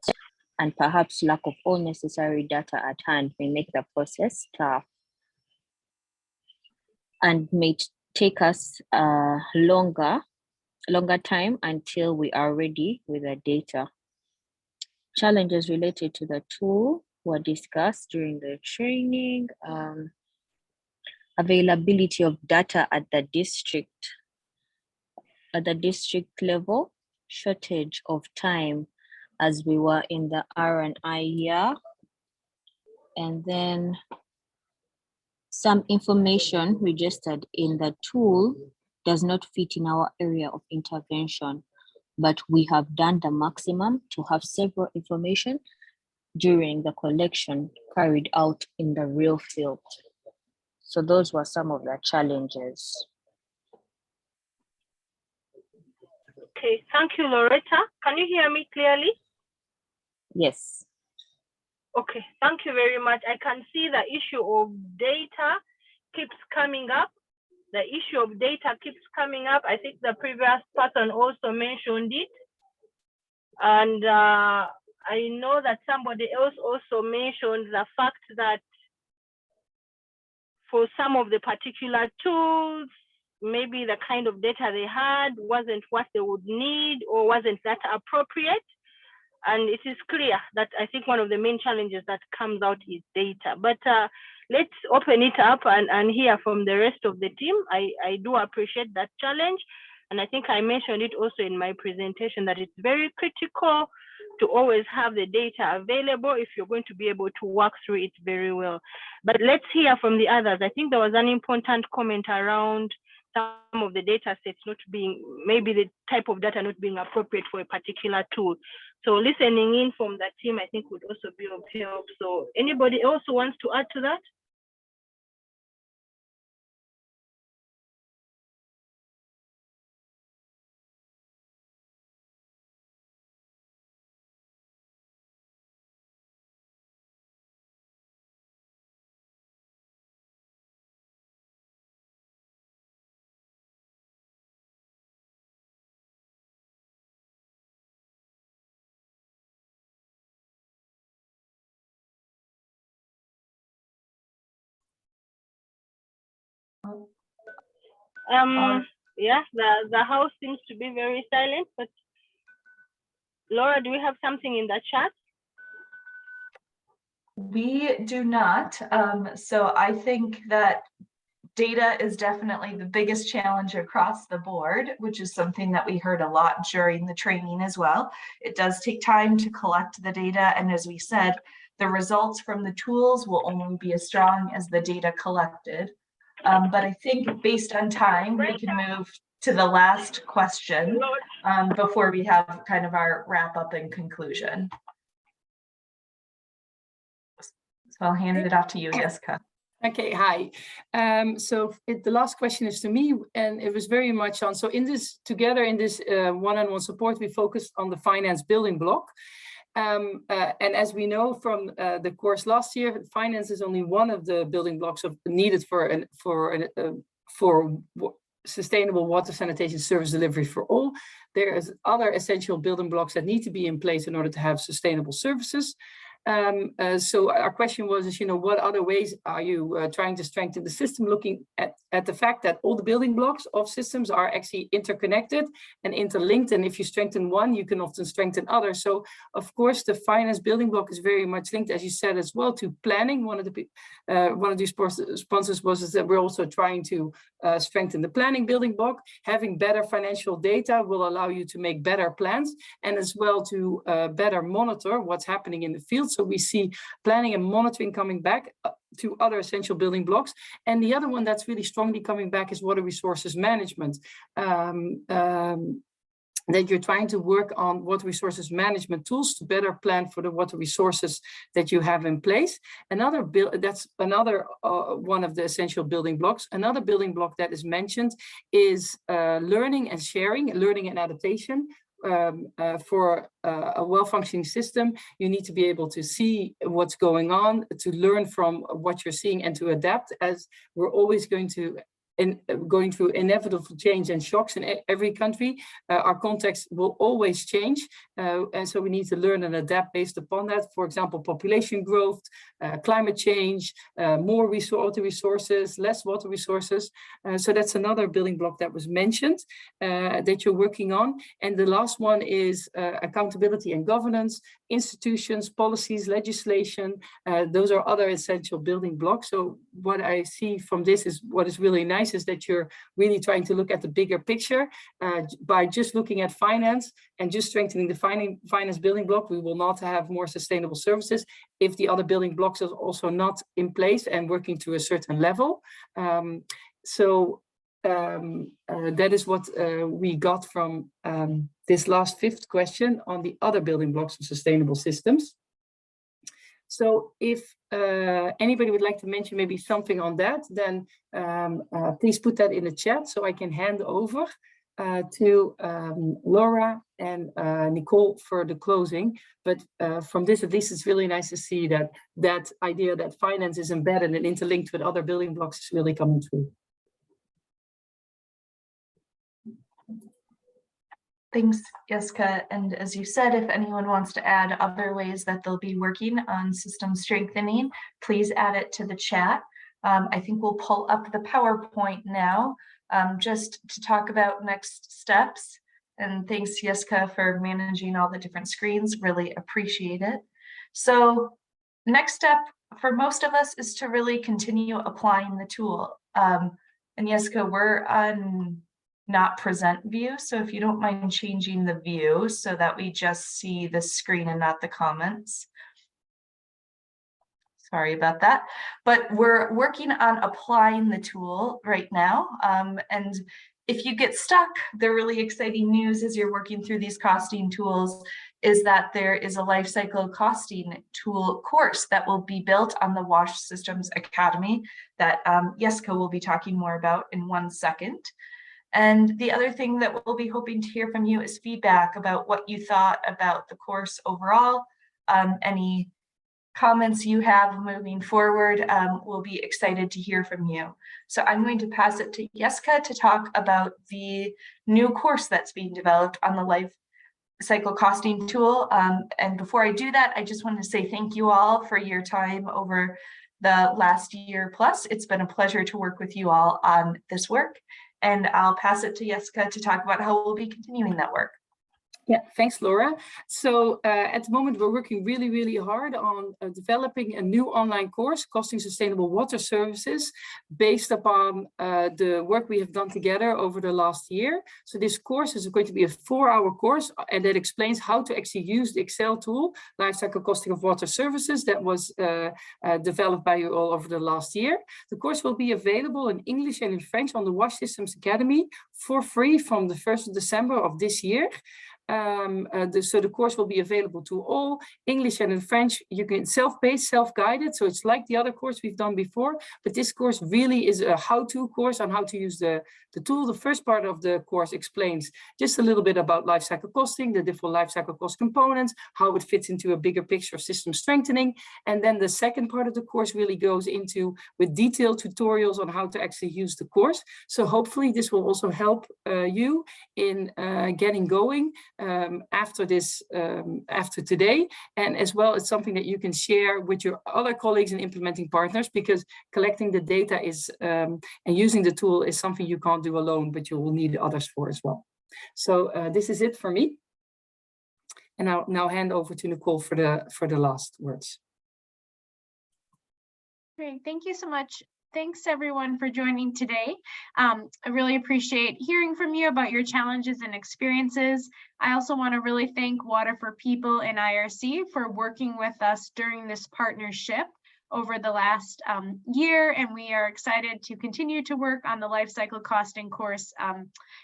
and perhaps lack of all necessary data at hand may make the process tough and may take us longer time until we are ready with the data. Challenges related to the tool were discussed during the training. Availability of data at the district level, shortage of time as we were in the R&I year, and then some information registered in the tool does not fit in our area of intervention, but we have done the maximum to have several information during the collection carried out in the real field. So those were some of the challenges. Okay, thank you, Loretta. Can you hear me clearly? Yes. Okay, thank you very much. I can see the issue of data keeps coming up. The issue of data keeps coming up. I think the previous person also mentioned it. And I know that somebody else also mentioned the fact that for some of the particular tools, maybe the kind of data they had wasn't what they would need or wasn't that appropriate. And it is clear that I think one of the main challenges that comes out is data. But let's open it up and hear from the rest of the team. I do appreciate that challenge. And I think I mentioned it also in my presentation that it's very critical to always have the data available if you're going to be able to work through it very well. But let's hear from the others. I think there was an important comment around some of the data sets not being, maybe the type of data not being appropriate for a particular tool. So listening in from that team, I think would also be of help. So anybody else who wants to add to that? Yeah, the house seems to be very silent, but Laura, do we have something in the chat? We do not. So I think that data is definitely the biggest challenge across the board, which is something that we heard a lot during the training as well. It does take time to collect the data. And as we said, the results from the tools will only be as strong as the data collected. But I think based on time, we can move to the last question before we have kind of our wrap up and conclusion. So I'll hand it off to you, Jessica. Okay, hi. So the last question is to me, and it was very much on, so in this, together in this one-on-one support, we focused on the finance building block. And as we know from the course last year, finance is only one of the building blocks needed for sustainable water sanitation service delivery for all. There's other essential building blocks that need to be in place in order to have sustainable services. So our question was, what other ways are you trying to strengthen the system, looking at the fact that all the building blocks of systems are actually interconnected and interlinked, and if you strengthen one, you can often strengthen others. So of course the finance building block is very much linked, as you said, as well, to planning. One of the sponsors was that we're also trying to strengthen the planning building block. Having better financial data will allow you to make better plans, and as well to better monitor what's happening in the field. So we see planning and monitoring coming back to other essential building blocks. And the other one that's really strongly coming back is water resources management. That you're trying to work on water resources management tools to better plan for the water resources that you have in place. That's another one of the essential building blocks. Another building block that is mentioned is learning and sharing, learning and adaptation. For a well-functioning system, you need to be able to see what's going on, to learn from what you're seeing, and to adapt, as we're always going through inevitable change and shocks in every country. Our context will always change, and so we need to learn and adapt based upon that. For example, population growth, climate change, more water resources, less water resources. So that's another building block that was mentioned that you're working on. And the last one is accountability and governance, institutions, policies, legislation. Those are other essential building blocks. So what I see from this is, what is really nice is that you're really trying to look at the bigger picture. By just looking at finance and just strengthening the finance building block, we will not have more sustainable services if the other building blocks are also not in place and working to a certain level. That is what we got from this last fifth question on the other building blocks of sustainable systems. So if anybody would like to mention maybe something on that, then please put that in the chat so I can hand over to Laura and Nicole for the closing. But from this, at least, it's really nice to see that idea that finance is embedded and interlinked with other building blocks is really coming through. Thanks, Jessica. And as you said, if anyone wants to add other ways that they'll be working on system strengthening, please add it to the chat. I think we'll pull up the PowerPoint now just to talk about next steps. And thanks, Jessica, for managing all the different screens. Really appreciate it. So next step for most of us is to really continue applying the tool. And Jessica, we're on not present view. So if you don't mind changing the view so that we just see the screen and not the comments. Sorry about that, but we're working on applying the tool right now. And if you get stuck, the really exciting news as you're working through these costing tools is that there is a life cycle costing tool course that will be built on the WASH Systems Academy that Jessica will be talking more about in 1 second. And the other thing that we'll be hoping to hear from you is feedback about what you thought about the course overall. Any comments you have moving forward, we'll be excited to hear from you. So I'm going to pass it to Jessica to talk about the new course that's being developed on the life cycle costing tool. And before I do that, I just wanted to say thank you all for your time over the last year plus. It's been a pleasure to work with you all on this work. And I'll pass it to Jessica to talk about how we'll be continuing that work. Yeah, thanks, Laura. So at the moment, we're working really, really hard on developing a new online course, Costing Sustainable Water Services, based upon the work we have done together over the last year. So this course is going to be a 4-hour course, and that explains how to actually use the Excel tool, Lifecycle Costing of Water Services, that was developed by you all over the last year. The course will be available in English and in French on the WASH Systems Academy for free from the 1st of December of this year. So the course will be available to all, English and in French. You can self-paced, self-guided. So it's like the other course we've done before, but this course really is a how-to course on how to use the tool. The first part of the course explains just a little bit about life cycle costing, the different life cycle cost components, how it fits into a bigger picture of system strengthening. And then the second part of the course really goes into with detailed tutorials on how to actually use the course. So hopefully this will also help you in getting going after today, and as well it's something that you can share with your other colleagues and implementing partners, because collecting the data is and using the tool is something you can't do alone, but you will need others for as well. So this is it for me, and I'll now hand over to Nicole for the last words. Great, thank you so much. Thanks everyone for joining today. I really appreciate hearing from you about your challenges and experiences. I also want to really thank Water for People and IRC for working with us during this partnership over the last year, and we are excited to continue to work on the life cycle costing course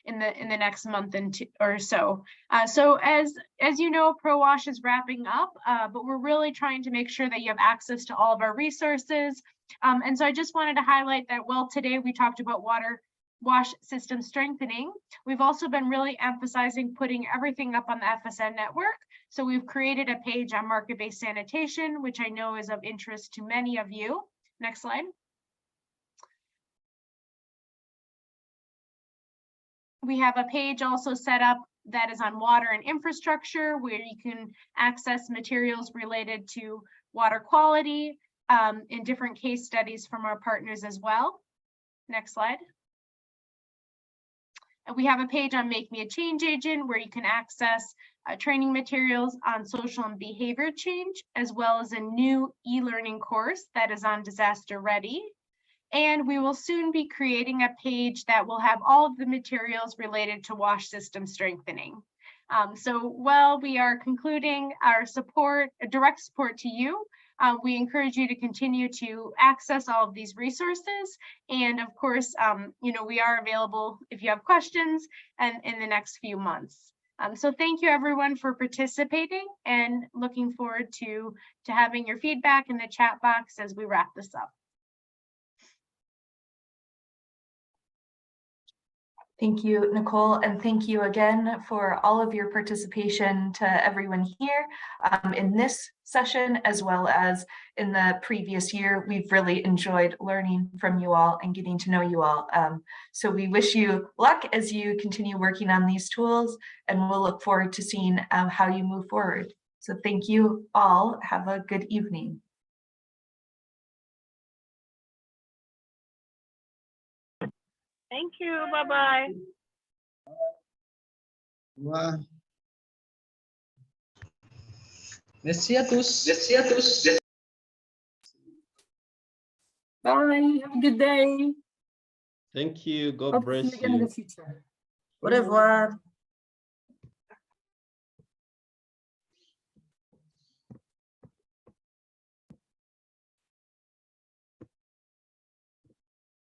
in the next month or so. So as you know, ProWash is wrapping up, but we're really trying to make sure that you have access to all of our resources. And so I just wanted to highlight that, well, today we talked about wash system strengthening. We've also been really emphasizing putting everything up on the FSN network. So we've created a page on market-based sanitation, which I know is of interest to many of you. Next slide. We have a page also set up that is on water and infrastructure, where you can access materials related to water quality in different case studies from our partners as well. Next slide. And we have a page on Make Me a Change Agent, where you can access training materials on social and behavior change, as well as a new e-learning course that is on Disaster Ready. And we will soon be creating a page that will have all of the materials related to wash system strengthening. So while we are concluding our support, direct support to you, we encourage you to continue to access all of these resources. And of course, you know, we are available if you have questions and in the next few months. So thank you everyone for participating, and looking forward to having your feedback in the chat box as we wrap this up. Thank you, Nicole, and thank you again for all of your participation to everyone here in this session, as well as in the previous year. We've really enjoyed learning from you all and getting to know you all. So we wish you luck as you continue working on these tools, and we'll look forward to seeing how you move forward. So thank you all. Have a good evening. Thank you. Bye-bye. Wow. Merci à tous. Merci à tous. Bye. Have a good day. Thank you. God Hope to see bless you again in you. the future. Au revoir.